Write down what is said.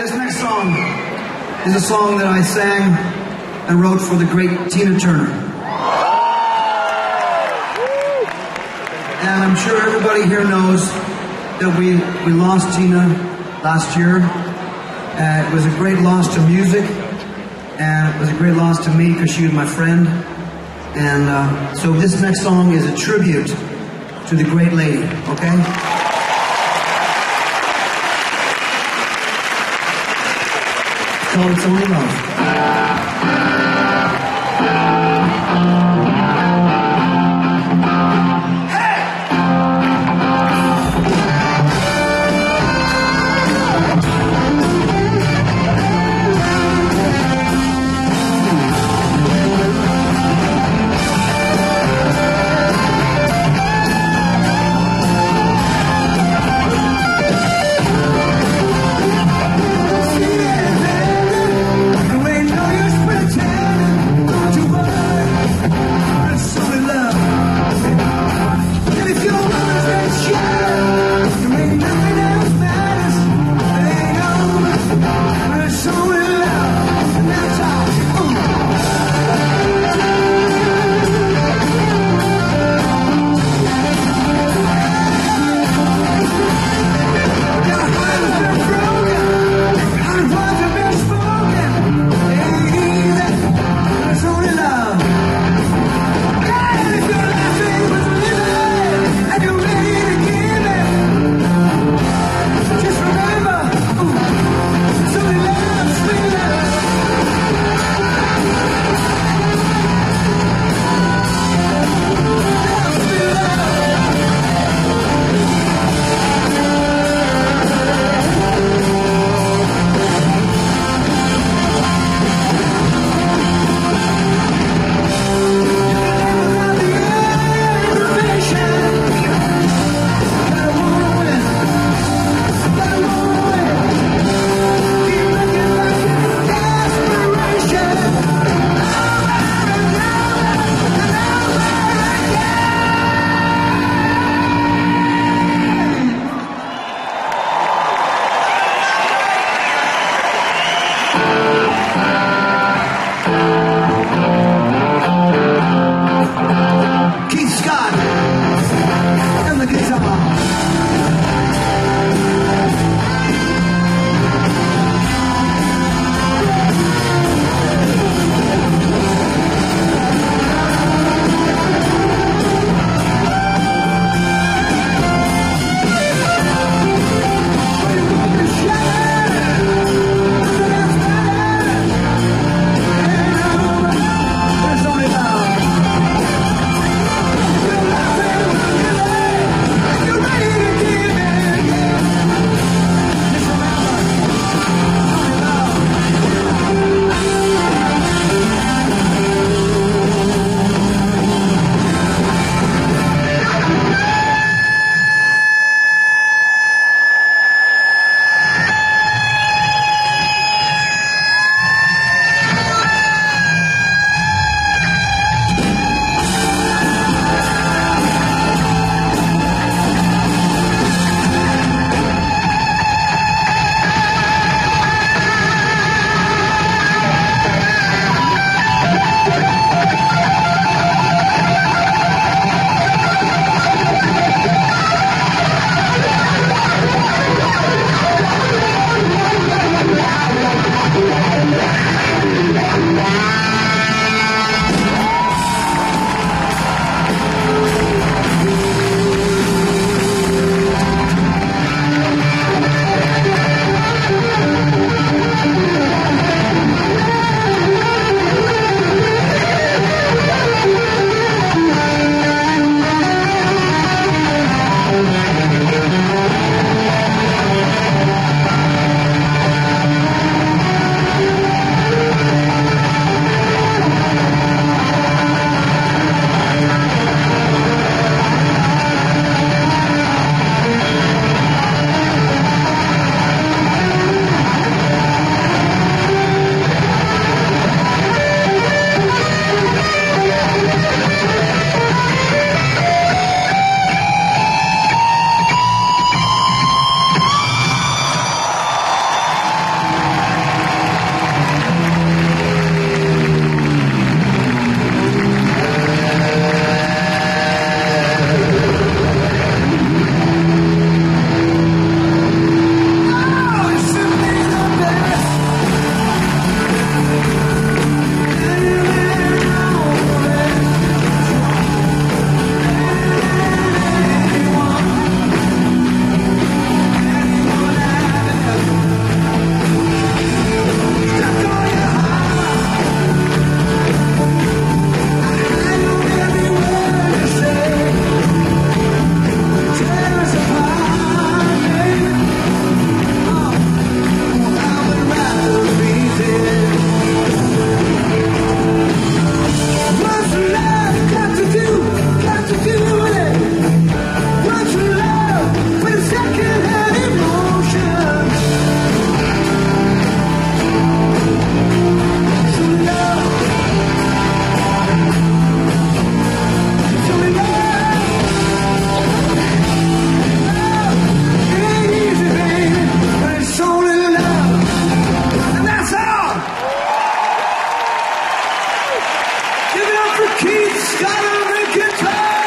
this next song is a song that I sang and wrote for the great Tina Turner. And I'm sure everybody here knows that we lost Tina last year. It was a great loss to music, and it was a great loss to me because she was my friend. And so this next song is a tribute to the great lady, okay? It's called It's Only Love. Keith Schuyler McIntyre!